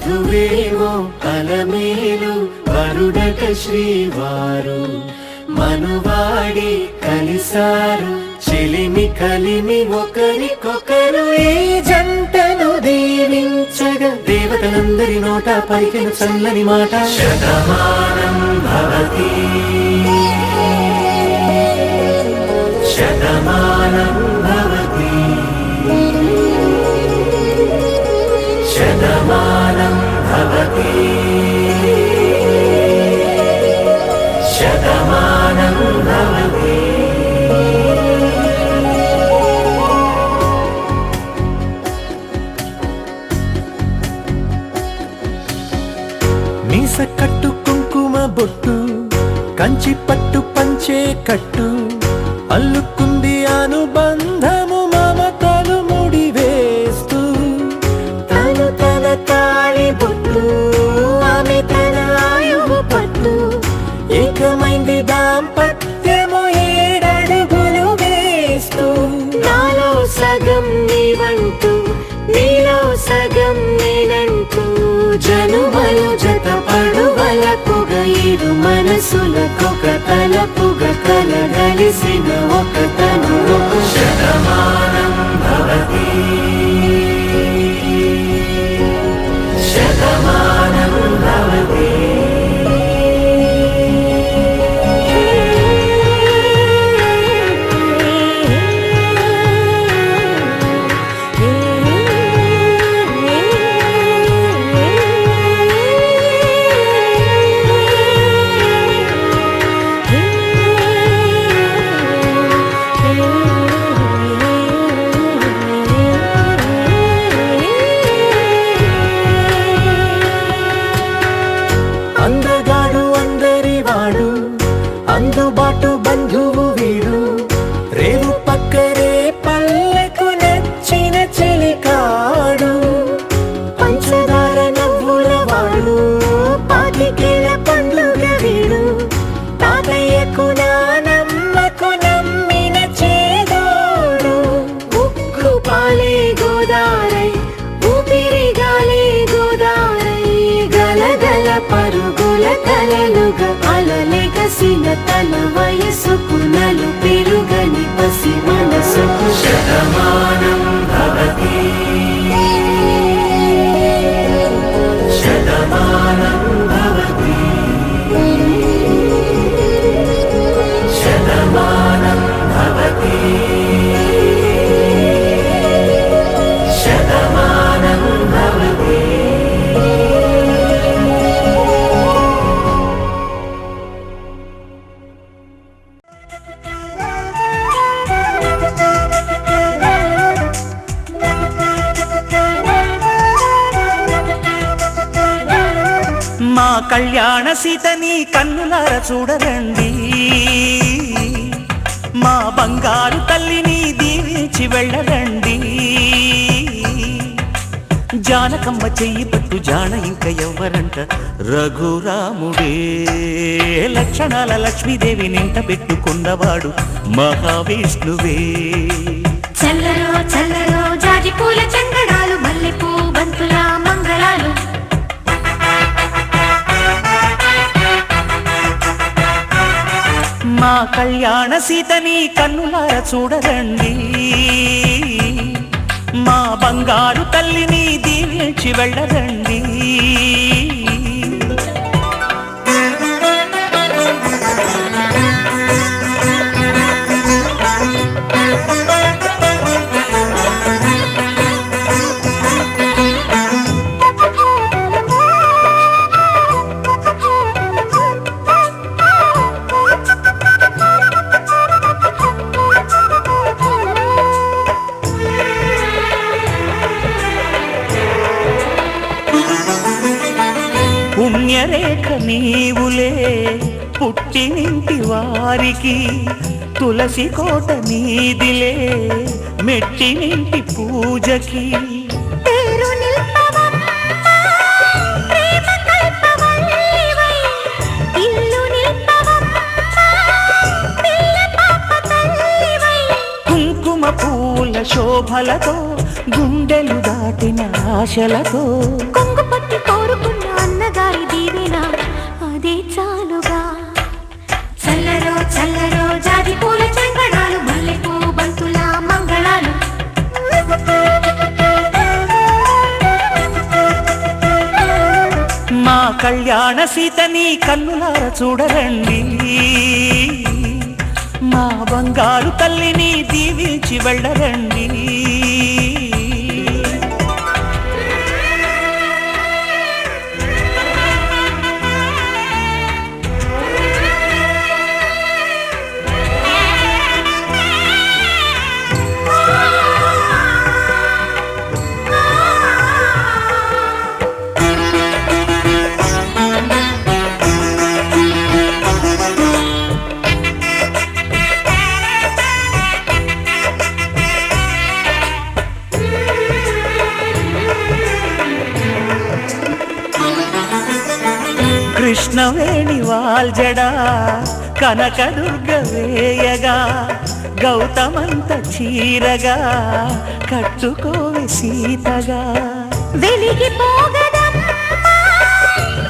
వధువేవో అలమేలు వరుడట శ్రీవారు మనువాడి కలిసారు చెలిమి కలిమి ఒకరికొకరు ఈ జంటను దీవించగా దేవతలందరి నోట పలికిన చల్లని మాట శతమానం భవతి శతమానం భవతి శతమానం భవతి శతమానం భవతి. మీస కట్టు కుంకుమ బొట్టు కంచి పట్టు పంచే కట్టు అల్లుకుంది అనుబంధము మమతలు ముడివేస్తూ తను తన తాళి బొట్టు ఆమె తన ఆయువు పట్టు ఏకమైంది దాంపత్యము 7 అడుగులు వేస్తూ నాలో సగం నీవంటూ నీలో సగం నేనంటూ జనుమలు జత పడువలకుగా 7 మనసులకొక తలపుగా కలగలిసిన ఒక తను శతమానం భవతి శతమానం భవతి. అందగాడు అందరివాడు అందుబాటు బంధువు వీడు రేవు పక్కరే పల్లెకు నచ్చిన చెలికాడు పంచదార నవ్వుల వాడు పాతికేల పండ్లుగ వీడు తాతయ్యకు నానమ్మకు నమ్మిన చేదోడు ఉక్కు పాలే గోదారై ఊపిరి గాలే గోదారై గలగల పరుగుల కలలుగా అలలెగసిన తన వయసుకు నలు పెరుగని పసి మనసుకు శతమానం భవతి శతమానం భవతి శతమానం భవతి శతమానం భవతి. మా కళ్యాణ సీతని కన్నులార చూడరండి మా బంగారు తల్లిని దీవించి వెళ్ళరండి జానకమ్మ చెయ్యి పట్టు జాన ఇంక ఎవ్వరంట రఘురాముడే లక్షణాల లక్ష్మీదేవి నింట పెట్టుకున్నవాడు మహావిష్ణువే చల్లరో చల్లరో జాజి పూల చందనాలు మల్లెపూ బంతుల మంగళాలు మా కళ్యాణ సీతని కన్నులార చూడరండి మా బంగారు తల్లిని దీవించి వెళ్ళరండి పుణ్యరేఖ నీవులే పుట్టినింటి వారికి తులసి కోట నీదిలే మెట్టినింటి పూజకి కుంకుమ పూల శోభలతో గుండెలు దాటిన ఆశలతో కొట్టి కోరుకున్న అన్నగారి దీవెన అదే చాలుగా. చల్లరో చల్లరో జాజి పూల చెంగడాలు మల్లెపూ బంతుల మంగళాలు. మా కళ్యాణ సీతని కన్నులార చూడరండి, మా బంగారు తల్లిని దీవించి వెళ్ళరండి. కృష్ణవేణి వాల్జడా కనకదుర్గ వేయగా, గౌతమంత చీరగా కట్టుకోవే సీతగా. వెలిగిపోగదమ్మా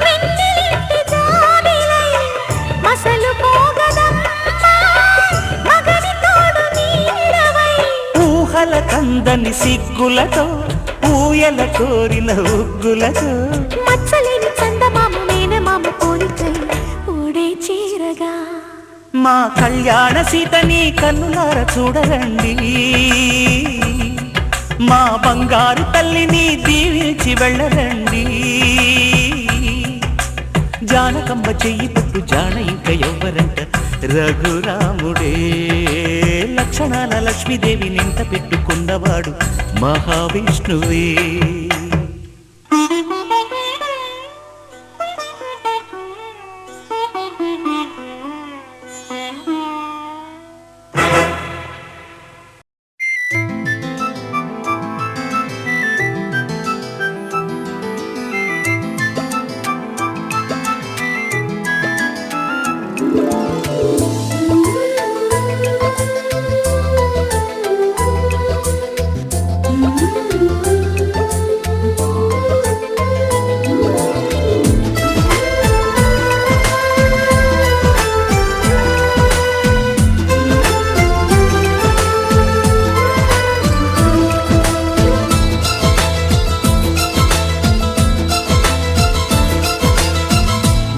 వెన్నెలింటి జాబిలై, మసలుపోగదమ్మా మగని తోడు నీడవై. ఊహల కందని సిగ్గులతో ఊయల కోరిన ఉగ్గులతో, మచ్చలేని చందమామ మేనమామ కోరికై ఓడే చీరగా. మా కళ్యాణ సీతని కన్నులార చూడరండి, మా బంగారు తల్లిని దీవించి వెళ్ళరండి. జానకమ్మ చెయ్యి పట్టు జాన ఇంక ఎవ్వరంట, రఘురాముడే లక్షణాల లక్ష్మీదేవి నింట పెట్టుకున్నవాడు మహావిష్ణువే.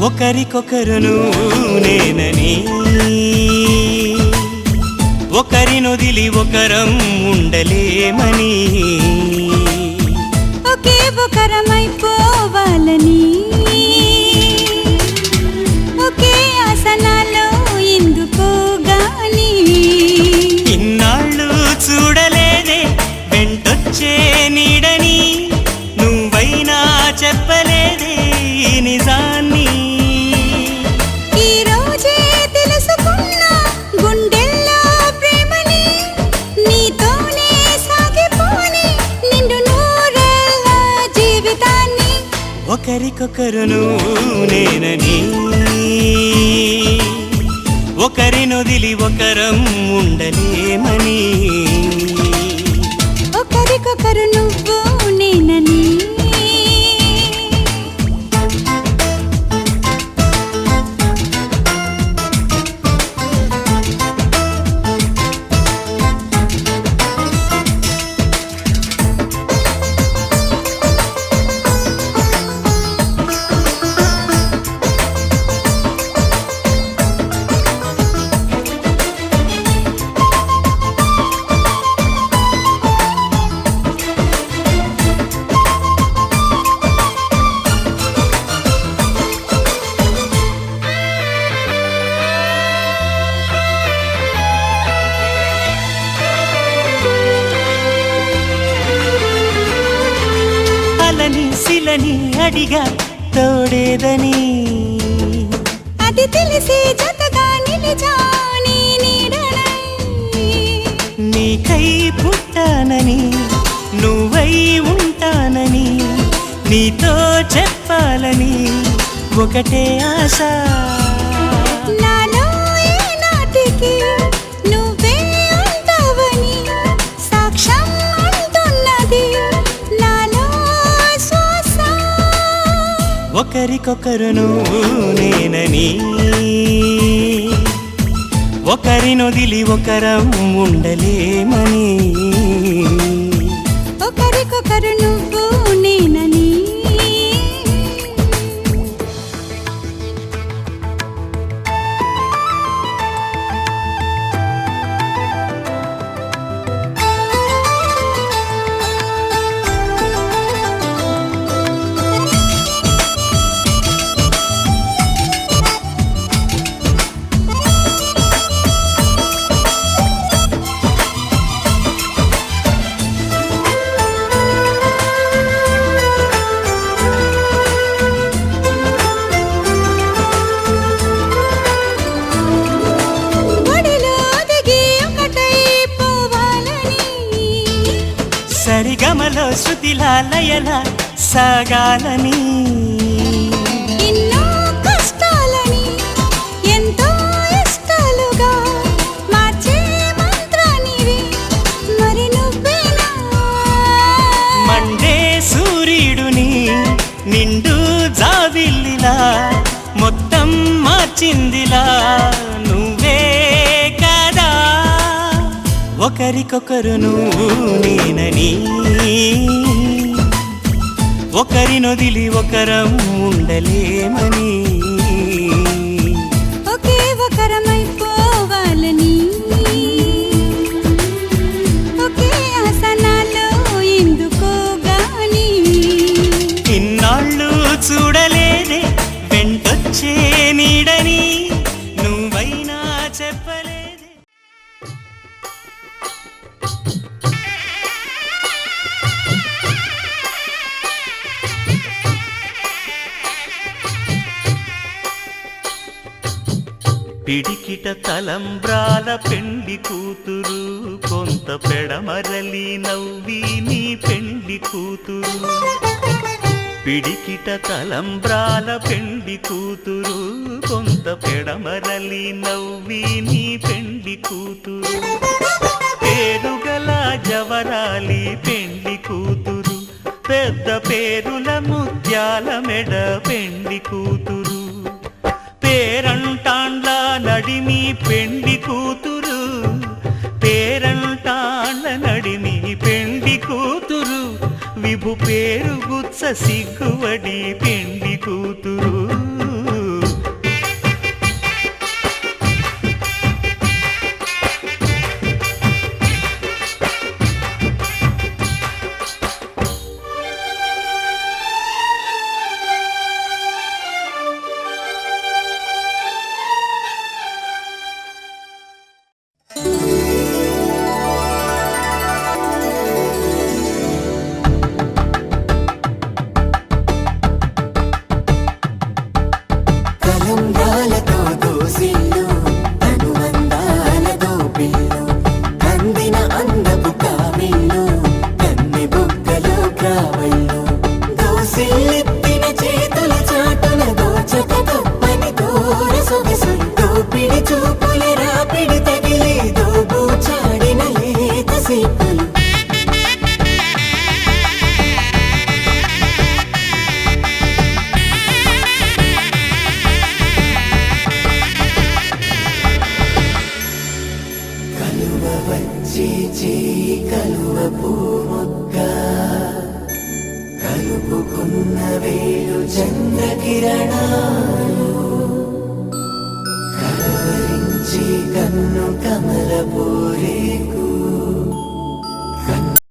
ఒకరికొకరును నేనని, ఒకరినొదిలి ఒకరం ఉండలేమని, ఒకే ఒకరమైపోవాలని, ఒకే ఆసనాలో ఎందుకో గాని. ఇన్నాళ్ళు చూడలేదే వెంటొచ్చే నీడని, నువ్వైనా చెప్పలేదే నిజాన్ని. ఒకరికొకరును నేనని, ఒకరినొదిలి ఒకరం ఉండలేమని, ఒకరికొకరు నువ్వు నేనని. శిలని అడిగా తోడేదని, అది తెలిసి జతగా నిలిచాని నీడనై. నీకై పుట్టానని నువ్వై ఉంటానని, నీతో చెప్పాలని ఒకటే ఆశ. నాలో ఏనాటికి నువ్వే ఉంటావని సాక్ష్యం అంటున్నది నాలో శ్వాస. ఒకరికొకరు నువ్వు నేనని, ఒకరినొదిలి ఒకరం ఉండలేమని, ఒకరికొకరు నువ్వు నేనని. సరిగమలో శృతిలా లయలా సాగాలని, ఎన్నో కష్టాలని ఎంతో ఇష్టాలుగా మార్చే మంత్రానివి మరి నువ్వేనా. మండే సూర్యుడుని నిండు జాబిల్లిలా మొత్తం మార్చిందిలా నువ్వే కదా. ఒకరికొకరు నువ్వు నేనని, ఒకరినొదిలి ఒకరం ఉండలేమని, ఒకే ఒకరమైపోవాలని, ఒకే ఆసనాలో ఎందుకో గాని. ఇన్నాళ్ళు చూడలేదే వెంటొచ్చే నీడని, నువ్వైనా చెప్పలేదే. పిడికిట తలంబ్రాల పెండి కూతురు, కొంత పెడమరలి నవ్వి నీ పెండి కూతురు. పిడికిట తలంబ్రాల పెండి కూతురు, కొంత పెడమరలి నవ్వి నీ పెండి కూతురు. పేరుగల జవరాలి పెండి కూతురు, పెద్ద పేరుల ముత్యాల మెడ పెండి కూతురు. పేరంటాండ్ల నడిమి పెండి కూతురు, పేరంటాండ్ల నడిమి పెండి కూతురు. విభు పేరు గుత్స సిగ్గువడి పెండి కూతురు. తలంబ్రాలతో దోసిల్లు అనువందాలతో పిల్లు, కందిన అందపు కావిళ్ళు కన్నె బుగ్గలో గ్రావళ్ళు. దోసిల్లెత్తిన చేతుల చాటున దోచక తప్పని దూర సొగసులు, దోపిడి చూపుల రాపిడి తగిలి దోబూచాడిన లేత సీపులు. కలువ పూముక్క కలుపుకున్న వేలు చంద్రకిరణాలు, కలవరించి కన్ను కమల పూరేకు